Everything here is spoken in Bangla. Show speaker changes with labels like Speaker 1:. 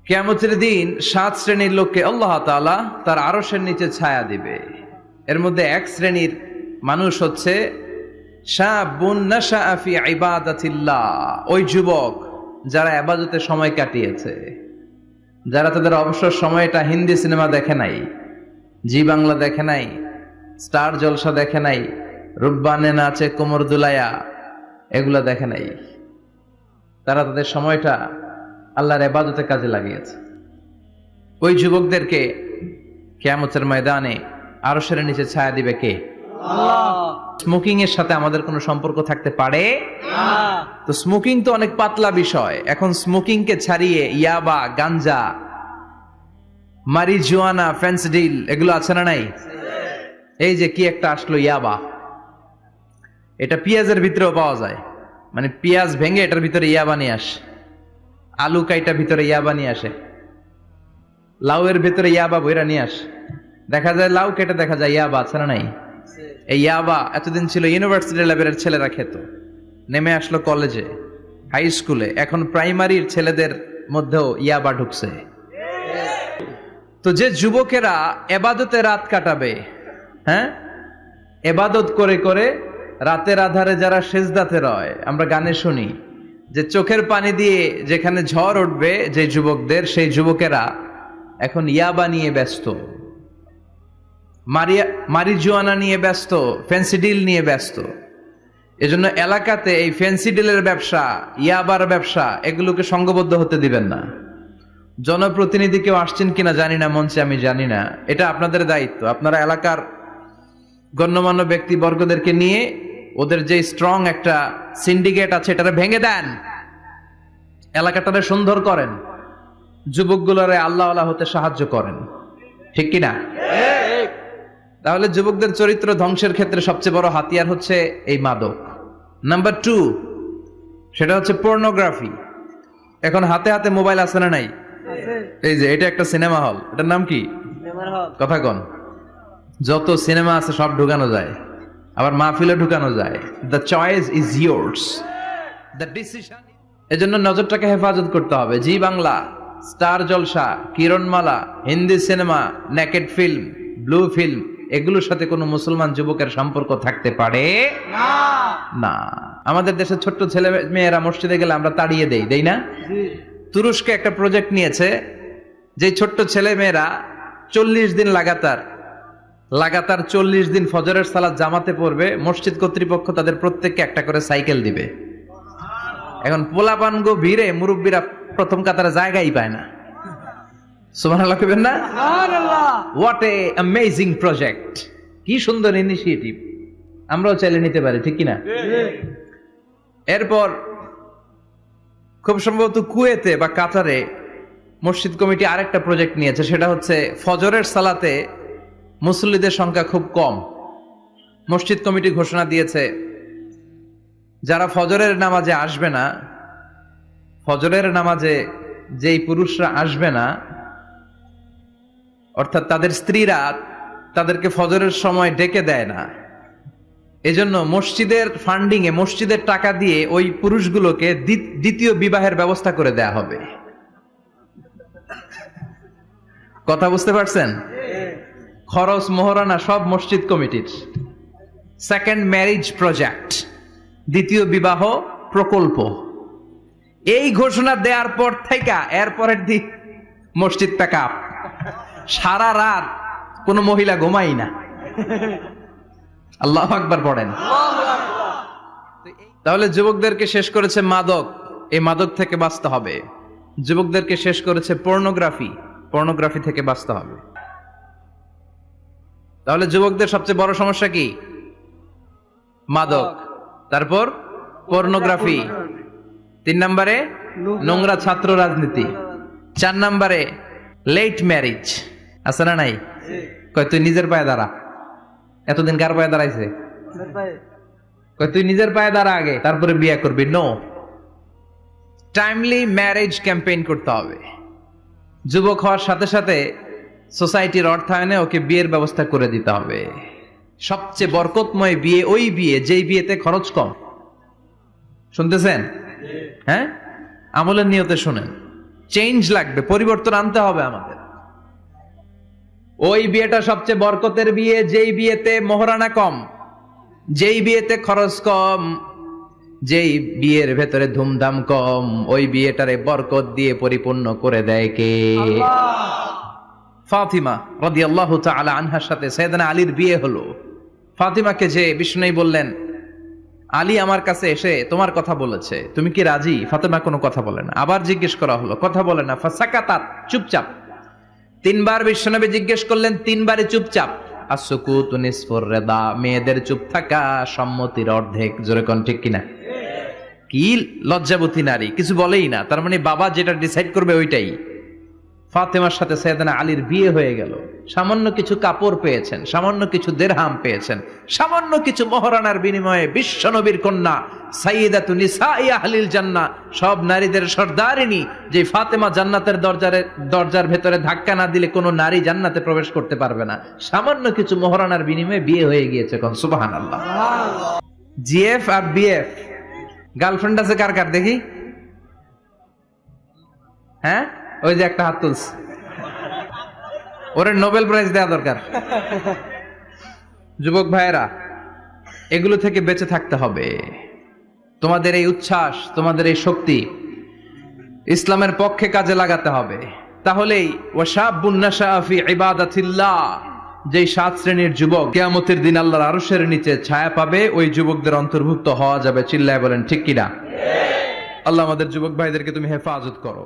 Speaker 1: কিয়ামতের দিন ৭ শ্রেণীর লোককে আল্লাহ তাআলা তার আরশের নিচে ছায়া দিবে। এর মধ্যে এক শ্রেণীর মানুষ হচ্ছে শাবুন নাশাআ ফি ইবাদাতিল্লাহ, ওই যুবক যারা ইবাদতে সময় কাটিয়েছে, যারা তাদের অবসর সময়টা হিন্দি সিনেমা দেখে নাই, জি বাংলা দেখে নাই, স্টার জলসা দেখে নাই, রুব্বানে নাচে কোমর দুলায়া এগুলা দেখে নাই, তারা তাদের সময়টা আল্লাহর ইবাদতে কাজে লাগিয়েছে। ওই যুবকদেরকে কিয়ামতের ময়দানে আরশের নিচে ছায়া দিবে কে? আল্লাহ। স্মোকিং এর সাথে আমাদের কোনো সম্পর্ক থাকতে পারে না। তো স্মোকিং তো অনেক পাতলা বিষয়, এখন স্মোকিং কে ছাড়িয়ে ইয়াবা, গাঞ্জা, মারিজুয়ানা, ফেন্সিডিল এগুলো আছে না নাই? এই যে কি একটা আসলো ইয়াবা, এটা পেঁয়াজের ভিতরেও পাওয়া যায়, মানে পেঁয়াজ ভেঙে এটার ভিতরে ইয়াবা নিয়ে আসে, আলু কাইটা ভিতরে ইয়াবা নিয়ে আসে, লাউয়ের ভিতরে ইয়াবা বইরা নিয়ে আসে, দেখা যায় লাউ কেটে দেখা যায় ইয়াবা আছে না নাই? এই ইয়াবা এতদিন ছিল ইউনিভার্সিটি লেভেলের ছেলেরা খেত, নেমে আসলো কলেজে, হাই স্কুলে, এখন প্রাইমারির ছেলেদের মধ্যেও ইয়াবা ঢুকছে। তো যে যুবকেরা এবাদতে রাত কাটাবে, হ্যাঁ, এবাদত করে করে রাতের আধারে যারা সেজদাতে রয়, আমরা গানে শুনি যে চোখের পানি দিয়ে যেখানে ঝড় উঠবে যে যুবকদের, সেই যুবকেরা এখন ইয়াবা নিয়ে ব্যস্ত, মারিজুয়ানা নিয়ে ব্যস্ত, ফেন্সিডিল নিয়ে ব্যস্ত। এজন্য এলাকাতে এই ফেন্সিডিলের ব্যবসা, ইয়াবার ব্যবসা, এগুলোকে সংঘবদ্ধ হতে দিবেন না। জনপ্রতিনিধি কেউ আসছেন কিনা জানি না মঞ্চে, আমি জানি না, এটা আপনাদের দায়িত্ব। আপনারা এলাকার গণ্যমান্য ব্যক্তিবর্গদেরকে নিয়ে ওদের যে স্ট্রং একটা সিন্ডিকেট আছে এটারে ভেঙে দেন, এলাকাটারে সুন্দর করেন, যুবকগুলোরে আল্লাহ আল্লাহ হতে সাহায্য করেন, ঠিক কিনা? তাহলে যুবকদের চরিত্র ধ্বংসের ক্ষেত্রে সবচেয়ে বড় হাতিয়ার হচ্ছে এই মাদক। নাম্বার 2, সেটা হচ্ছে পর্নোগ্রাফি। এখন হাতে হাতে মোবাইল আছে না নাই? এই যে এটা একটা সিনেমা হল, এটার নাম কি? কথা কন। যত সিনেমা আছে সব ঢুকানো যায়, আবার মাহফিলে ঢুকানো যায়। The choice is yours, the decision. এজন্য নজরটাকে হেফাজত করতে হবে। Zee Bangla, star Jalsha, Kiranmala, Hindi cinema, naked film, blue film, এগুলোর সাথে কোনো মুসলমান যুবকের সম্পর্ক থাকতে পারে না। আমাদের দেশের ছোট্ট ছেলে মেয়েরা মসজিদে গেলে আমরা তাড়িয়ে দেই না? তুরস্কে একটা প্রজেক্ট নিয়েছে, যে ছোট্ট ছেলে মেয়েরা 40 দিন লাগাতার 40 দিন ফজরের সালাত জামাতে পড়বে, মসজিদ কর্তৃপক্ষ তাদের প্রত্যেককে একটা করে সাইকেল দিবে। এখন পোলাপানগো ভিড়ে মুরব্বীরা প্রথম কাতারে জায়গাই পায় না। সুবহানাল্লাহ কইবেন না? সুবহানাল্লাহ। হোয়াট এ অ্যামেজিং প্রজেক্ট, কি সুন্দর ইনিশিয়েটিভ, আমরাও চাইলে নিতে পারি, ঠিক কি না? এরপর খুব সম্ভবত কুয়েতে বা কাতারে মসজিদ কমিটি আরেকটা প্রজেক্ট নিয়েছে, সেটা হচ্ছে ফজরের সালাতে মুসল্লিদের সংখ্যা খুব কম। মসজিদ কমিটি ঘোষণা দিয়েছে যারা ফজরের নামাজে আসবে না, ফজরের নামাজে যেই পুরুষরা আসবে না, অর্থাৎ তাদের স্ত্রীরা তাদেরকে ফজরের সময় ডেকে দেয় না, এজন্য মসজিদের ফান্ডিং এ, মসজিদের টাকা দিয়ে ওই পুরুষগুলোকে দ্বিতীয় বিবাহের ব্যবস্থা করে দেয়া হবে। কথা বুঝতে পারছেন? খরচ মোহরানা সব মসজিদ কমিটির। সেকেন্ড ম্যারেজ প্রজেক্ট, দ্বিতীয় বিবাহ প্রকল্প। এই ঘোষণা দেওয়ার পর থেকে এরপরের দিন মসজিদ প্যাক আপ, সারা রাত কোন মহিলা ঘুমাই না। আল্লাহু আকবার পড়েন। তাহলে যুবকদেরকে শেষ করেছে মাদক, এই মাদক থেকে বাঁচতে হবে। যুবকদেরকে শেষ করেছে পর্নোগ্রাফি থেকে বাঁচতে হবে। তাহলে যুবকদের সবচেয়ে বড় সমস্যা কি? মাদক, তারপর পর্নোগ্রাফি, 3 নম্বরে নোংরা ছাত্র রাজনীতি, 4 নম্বরে লেট ম্যারেজ। আছে না নাই? কয় তুই নিজের পায়ে দাঁড়া। এতদিন কার পায়ে দাঁড়াইছে? কয় তুই নিজের পায়ে দাঁড়া আগে, তারপরে বিয়ে করবি। নো, টাইমলি ম্যারেজ ক্যাম্পেইন করতে হবে। যুবক হওয়ার সাথে সাথে সোসাইটির অর্থায়নে ওকে বিয়ের ব্যবস্থা করে দিতে হবে। সবচেয়ে বরকতময় বিয়ে ওই বিয়ে যেই বিয়েতে খরচ কম। শুনতেছেন? হ্যাঁ, আমলের নিয়তে শুনেন। চেঞ্জ লাগবে, পরিবর্তন আনতে হবে আমাদের। ওই বিয়েটা সবচেয়ে বরকতের বিয়ে যেই বিয়েতে মোহরানা কম, যেই বিয়েতে খরচ কম, যেই বিয়ের ভেতরে ধুমধাম কম, ওই বিয়েটারে বরকত দিয়ে পরিপূর্ণ করে দেয় কে? ফাতিমা রাদিয়াল্লাহু তাআলা আনহার সাথে সাইয়েদনা আলীর বিয়ে হলো। ফাতিমাকে যে বিষ্ণুই বললেন, আলী আমার কাছে এসে তোমার কথা বলেছে, তুমি কি রাজি? ফাতিমা কোনো কথা বলে না। আবার জিজ্ঞেস করা হলো, কথা বলে না। ফাসাকাতাত, চুপচাপ। তিনবার বিশ্বনবী জিজ্ঞেস করলেন, তিনবারই চুপচাপ। আসসুকুতু নিসফুর রিদা, মেয়েদের চুপ থাকা সম্মতির অর্ধেক। জোরে কোন ঠিক কিনা? কি লজ্জাবতী নারী, কিছু বলেই না, তার মানে বাবা যেটা ডিসাইড করবে ওইটাই। ফাতেমার সাথে সাইয়েদনা আলীর বিয়ে হয়ে গেল। সামান্য কিছু কাপড় পেয়েছেন, সামান্য কিছু দিরহাম পেয়েছেন, সামান্য কিছু মহরানার বিনিময়ে বিশ্বনবীর কন্যা সাইয়্যিদাতু নিসাই আহলিল জান্নাহ, সব নারীদের সর্দারিনী, যে ফাতেমা জান্নাতের দরজার ভেতরে ধাক্কা না দিলে কোনো নারী জান্নাতে প্রবেশ করতে পারবে না। সামান্য কিছু মহরানার বিনিময়ে বিয়ে হয়ে গিয়েছে। কোন সুবহানাল্লাহ। জিএফ আর বিএফ, গার্লফ্রেন্ড আছে কার কার দেখি? হ্যাঁ, ওই যে একটা হাত তুলছে, ওরে নোবেল প্রাইজ দেওয়া দরকার। যুবক ভাইয়েরা, এগুলো থেকে বেঁচে থাকতে হবে। তোমাদের এই উচ্ছ্বাস, তোমাদের এই শক্তি ইসলামের পক্ষে কাজে লাগাতে হবে। তাহলেই ওয়াশাবুন নাশাআ ফি ইবাদাতিল্লাহ, যেই 7 শ্রেণীর যুবক কিয়ামতের দিন আল্লাহর আরশের নিচে ছায়া পাবে, ওই যুবকদের অন্তর্ভুক্ত হওয়া যাবে। চিল্লায় বলেন ঠিক কিনা? আল্লাহ আমাদের যুবক ভাইদেরকে তুমি হেফাজত করো।